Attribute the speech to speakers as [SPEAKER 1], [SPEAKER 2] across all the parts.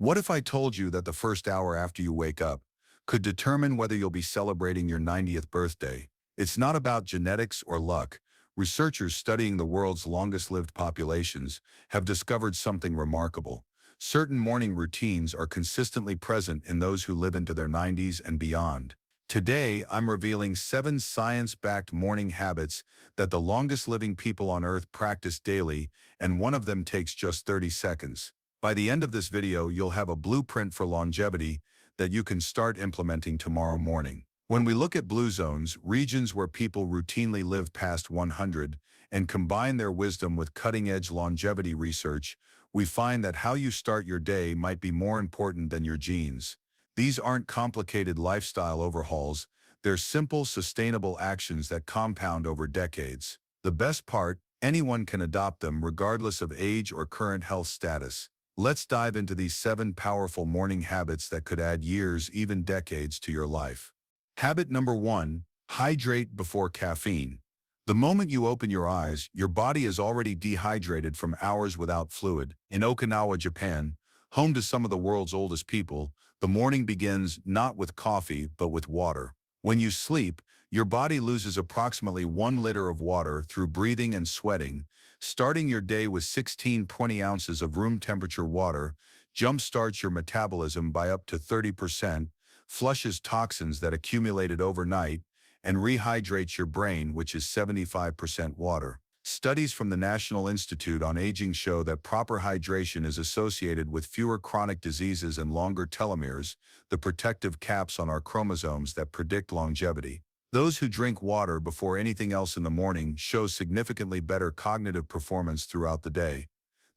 [SPEAKER 1] What if I told you that the first hour after you wake up could determine whether you'll be celebrating your 90th birthday? It's not about genetics or luck. Researchers studying the world's longest-lived populations have discovered something remarkable. Certain morning routines are consistently present in those who live into their 90s and beyond. Today, I'm revealing 7 science-backed morning habits that the longest-living people on Earth practice daily, and one of them takes just 30 seconds. By the end of this video, you'll have a blueprint for longevity that you can start implementing tomorrow morning. When we look at blue zones, regions where people routinely live past 100, and combine their wisdom with cutting-edge longevity research, we find that how you start your day might be more important than your genes. These aren't complicated lifestyle overhauls, they're simple, sustainable actions that compound over decades. The best part, anyone can adopt them regardless of age or current health status. Let's dive into these 7 powerful morning habits that could add years, even decades, to your life. Habit number 1, hydrate before caffeine. The moment you open your eyes, your body is already dehydrated from hours without fluid. In Okinawa, Japan, home to some of the world's oldest people, the morning begins not with coffee, but with water. When you sleep, your body loses approximately 1 liter of water through breathing and sweating. Starting your day with 16-20 ounces of room temperature water jumpstarts your metabolism by up to 30%, flushes toxins that accumulated overnight, and rehydrates your brain, which is 75% water. Studies from the National Institute on Aging show that proper hydration is associated with fewer chronic diseases and longer telomeres, the protective caps on our chromosomes that predict longevity. Those who drink water before anything else in the morning show significantly better cognitive performance throughout the day.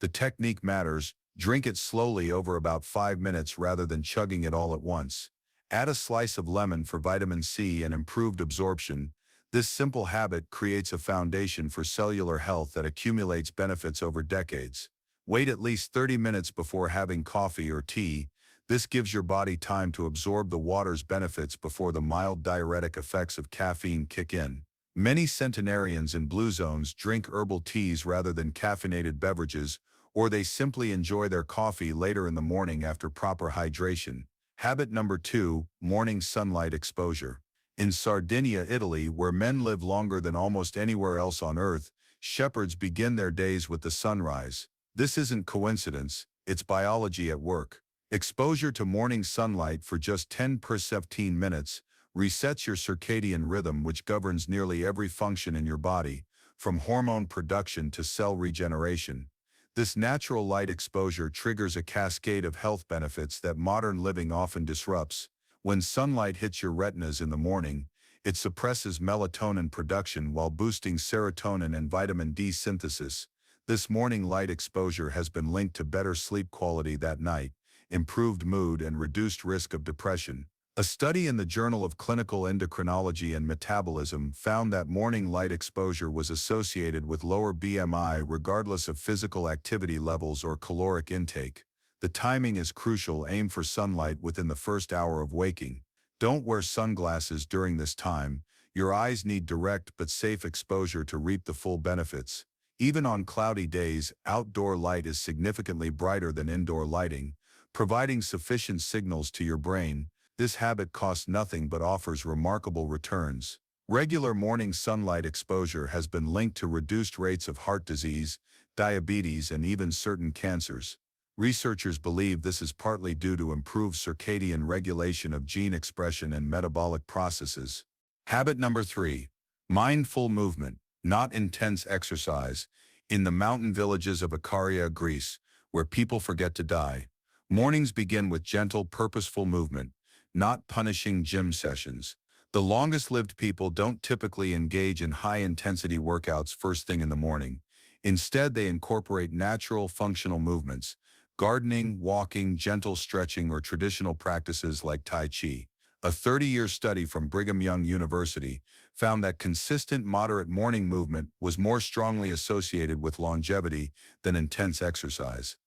[SPEAKER 1] The technique matters. Drink it slowly over about 5 minutes rather than chugging it all at once. Add a slice of lemon for vitamin C and improved absorption. This simple habit creates a foundation for cellular health that accumulates benefits over decades. Wait at least 30 minutes before having coffee or tea. This gives your body time to absorb the water's benefits before the mild diuretic effects of caffeine kick in. Many centenarians in blue zones drink herbal teas rather than caffeinated beverages, or they simply enjoy their coffee later in the morning after proper hydration. Habit number 2, morning sunlight exposure. In Sardinia, Italy, where men live longer than almost anywhere else on Earth, shepherds begin their days with the sunrise. This isn't coincidence, it's biology at work. Exposure to morning sunlight for just 10–15 minutes resets your circadian rhythm, which governs nearly every function in your body, from hormone production to cell regeneration. This natural light exposure triggers a cascade of health benefits that modern living often disrupts. When sunlight hits your retinas in the morning, it suppresses melatonin production while boosting serotonin and vitamin D synthesis. This morning light exposure has been linked to better sleep quality that night, improved mood, and reduced risk of depression. A study in the Journal of Clinical Endocrinology and Metabolism found that morning light exposure was associated with lower BMI regardless of physical activity levels or caloric intake. The timing is crucial. Aim for sunlight within the first hour of waking. Don't wear sunglasses during this time. Your eyes need direct but safe exposure to reap the full benefits. Even on cloudy days, outdoor light is significantly brighter than indoor lighting, providing sufficient signals to your brain. This habit costs nothing but offers remarkable returns. Regular morning sunlight exposure has been linked to reduced rates of heart disease, diabetes, and even certain cancers. Researchers believe this is partly due to improved circadian regulation of gene expression and metabolic processes. Habit number 3, mindful movement, not intense exercise. In the mountain villages of Ikaria, Greece, where people forget to die, mornings begin with gentle, purposeful movement, not punishing gym sessions. The longest-lived people don't typically engage in high-intensity workouts first thing in the morning. Instead, they incorporate natural, functional movements, gardening, walking, gentle stretching, or traditional practices like Tai Chi. A 30-year study from Brigham Young University found that consistent, moderate morning movement was more strongly associated with longevity than intense exercise.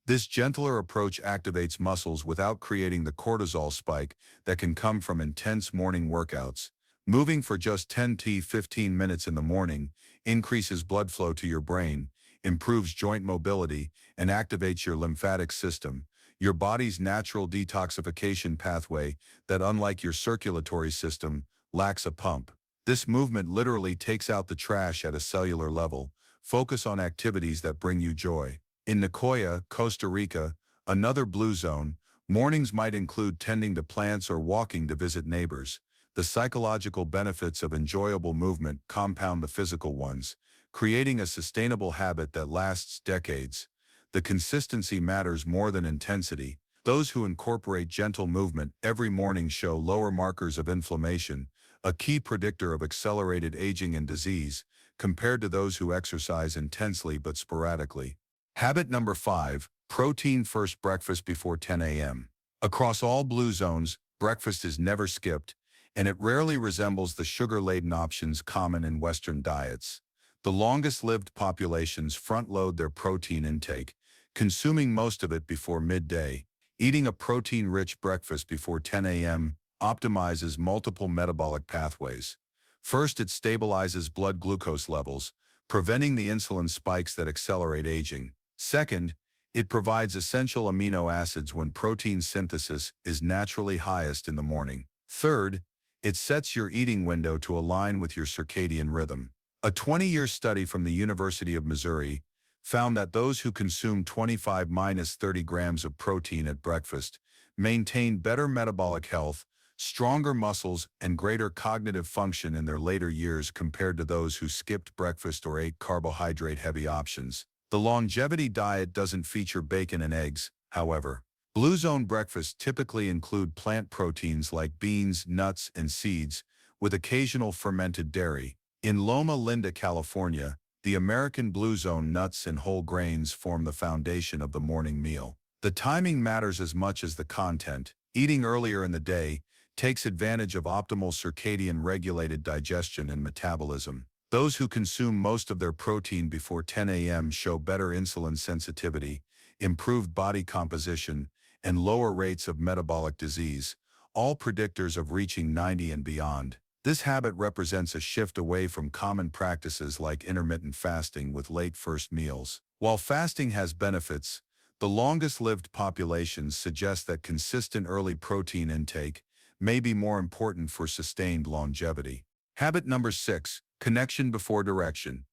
[SPEAKER 1] This gentler approach activates muscles without creating the cortisol spike that can come from intense morning workouts. Moving for just 10–15 minutes in the morning increases blood flow to your brain, improves joint mobility, and activates your lymphatic system. your body's natural detoxification pathway that, unlike your circulatory system, lacks a pump. This movement literally takes out the trash at a cellular level. Focus on activities that bring you joy. In Nicoya, Costa Rica, another blue zone, mornings might include tending to plants or walking to visit neighbors. The psychological benefits of enjoyable movement compound the physical ones, creating a sustainable habit that lasts decades. The consistency matters more than intensity. Those who incorporate gentle movement every morning show lower markers of inflammation, a key predictor of accelerated aging and disease, compared to those who exercise intensely but sporadically. Habit number 5, protein-first breakfast before 10 a.m. Across all blue zones, breakfast is never skipped, and it rarely resembles the sugar-laden options common in Western diets. The longest-lived populations front-load their protein intake, consuming most of it before midday. Eating a protein-rich breakfast before 10 a.m. optimizes multiple metabolic pathways. First, it stabilizes blood glucose levels, preventing the insulin spikes that accelerate aging. Second, it provides essential amino acids when protein synthesis is naturally highest in the morning. Third, it sets your eating window to align with your circadian rhythm. A 20-year study from the University of Missouri found that those who consume 25–30 grams of protein at breakfast maintained better metabolic health, stronger muscles, and greater cognitive function in their later years compared to those who skipped breakfast or ate carbohydrate-heavy options. The longevity diet doesn't feature bacon and eggs, however. Blue zone breakfasts typically include plant proteins like beans, nuts, and seeds, with occasional fermented dairy. In Loma Linda, California, the American Blue Zone nuts and whole grains form the foundation of the morning meal. The timing matters as much as the content. Eating earlier in the day takes advantage of optimal circadian regulated digestion and metabolism. Those who consume most of their protein before 10 a.m. show better insulin sensitivity, improved body composition, and lower rates of metabolic disease, all predictors of reaching 90 and beyond. This habit represents a shift away from common practices like intermittent fasting with late first meals. While fasting has benefits, the longest-lived populations suggest that consistent early protein intake may be more important for sustained longevity. Habit number 6, connection before direction.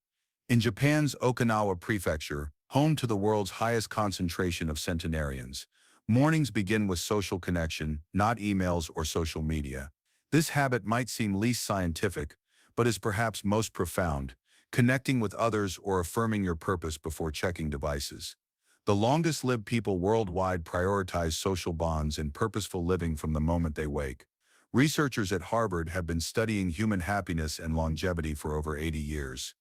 [SPEAKER 1] In Japan's Okinawa Prefecture, home to the world's highest concentration of centenarians, mornings begin with social connection, not emails or social media. This habit might seem least scientific, but is perhaps most profound, connecting with others or affirming your purpose before checking devices. The longest-lived people worldwide prioritize social bonds and purposeful living from the moment they wake. Researchers at Harvard have been studying human happiness and longevity for over 80 years.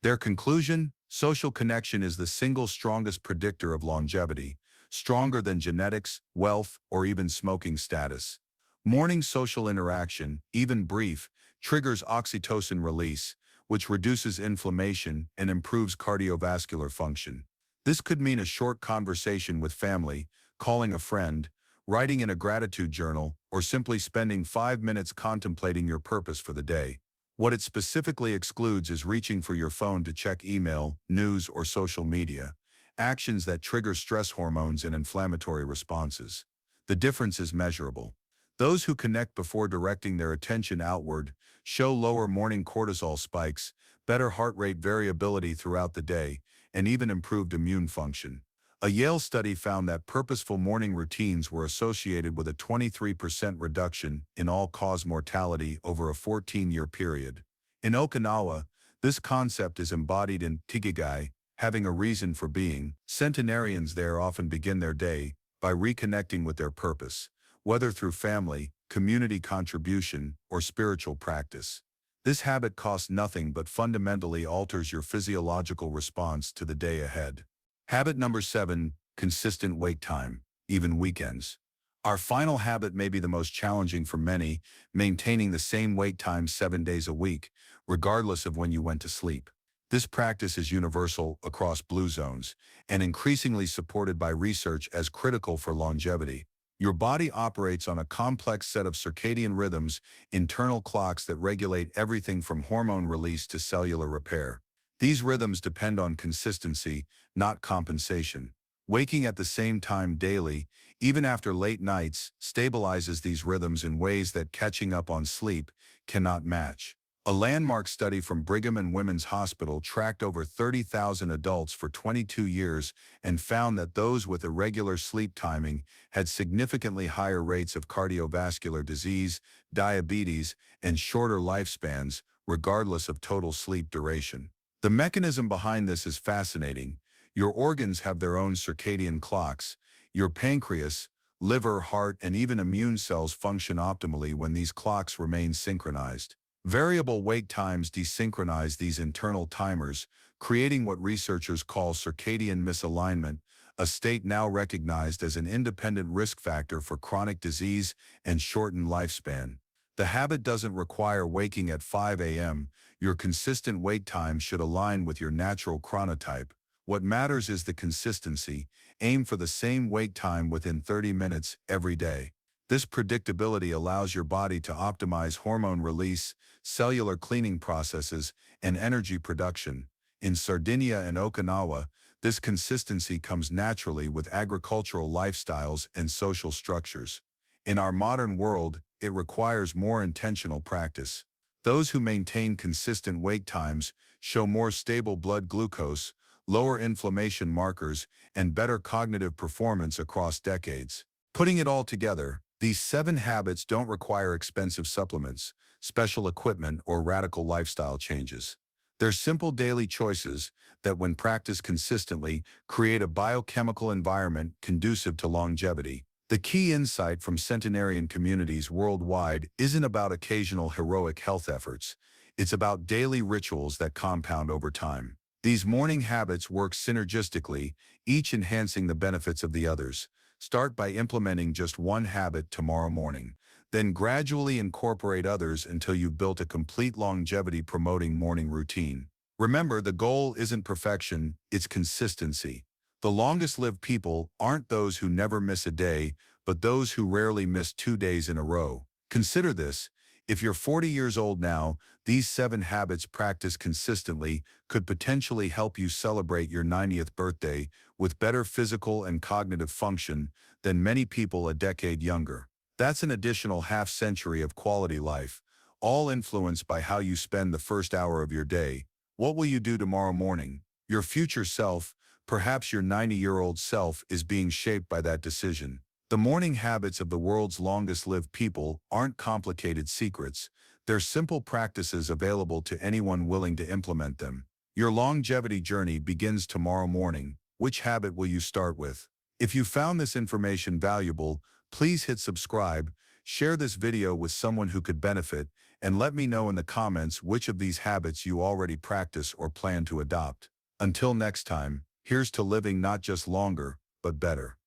[SPEAKER 1] Their conclusion: social connection is the single strongest predictor of longevity, stronger than genetics, wealth, or even smoking status. Morning social interaction, even brief, triggers oxytocin release, which reduces inflammation and improves cardiovascular function. This could mean a short conversation with family, calling a friend, writing in a gratitude journal, or simply spending 5 minutes contemplating your purpose for the day. What it specifically excludes is reaching for your phone to check email, news, or social media, actions that trigger stress hormones and inflammatory responses. The difference is measurable. Those who connect before directing their attention outward show lower morning cortisol spikes, better heart rate variability throughout the day, and even improved immune function. A Yale study found that purposeful morning routines were associated with a 23% reduction in all-cause mortality over a 14-year period. In Okinawa, this concept is embodied in Ikigai, having a reason for being. Centenarians there often begin their day by reconnecting with their purpose, whether through family, community contribution, or spiritual practice. This habit costs nothing but fundamentally alters your physiological response to the day ahead. Habit number 7, consistent wake time, even weekends. Our final habit may be the most challenging for many, maintaining the same wake time 7 days a week, regardless of when you went to sleep. This practice is universal across blue zones and increasingly supported by research as critical for longevity. Your body operates on a complex set of circadian rhythms, internal clocks that regulate everything from hormone release to cellular repair. These rhythms depend on consistency, not compensation. Waking at the same time daily, even after late nights, stabilizes these rhythms in ways that catching up on sleep cannot match. A landmark study from Brigham and Women's Hospital tracked over 30,000 adults for 22 years and found that those with irregular sleep timing had significantly higher rates of cardiovascular disease, diabetes, and shorter lifespans, regardless of total sleep duration. The mechanism behind this is fascinating. Your organs have their own circadian clocks. Your pancreas, liver, heart, and even immune cells function optimally when these clocks remain synchronized. Variable wake times desynchronize these internal timers, creating what researchers call circadian misalignment, a state now recognized as an independent risk factor for chronic disease and shortened lifespan. The habit doesn't require waking at 5 a.m. Your consistent wake time should align with your natural chronotype. What matters is the consistency. Aim for the same wake time within 30 minutes every day. This predictability allows your body to optimize hormone release, cellular cleaning processes, and energy production. In Sardinia and Okinawa, this consistency comes naturally with agricultural lifestyles and social structures. In our modern world, it requires more intentional practice. Those who maintain consistent wake times show more stable blood glucose, lower inflammation markers, and better cognitive performance across decades. Putting it all together, these 7 habits don't require expensive supplements, special equipment, or radical lifestyle changes. They're simple daily choices that, when practiced consistently, create a biochemical environment conducive to longevity. The key insight from centenarian communities worldwide isn't about occasional heroic health efforts. It's about daily rituals that compound over time. These morning habits work synergistically, each enhancing the benefits of the others. Start by implementing just one habit tomorrow morning. Then gradually incorporate others until you've built a complete longevity-promoting morning routine. Remember, the goal isn't perfection, it's consistency. The longest-lived people aren't those who never miss a day, but those who rarely miss 2 days in a row. Consider this. If you're 40 years old now, these 7 habits practiced consistently could potentially help you celebrate your 90th birthday with better physical and cognitive function than many people a decade younger. That's an additional half-century of quality life, all influenced by how you spend the first hour of your day. What will you do tomorrow morning? Your future self, perhaps your 90-year-old self, is being shaped by that decision. The morning habits of the world's longest-lived people aren't complicated secrets. They're simple practices available to anyone willing to implement them. Your longevity journey begins tomorrow morning. Which habit will you start with? If you found this information valuable, please hit subscribe, share this video with someone who could benefit, and let me know in the comments which of these habits you already practice or plan to adopt. Until next time, here's to living not just longer, but better.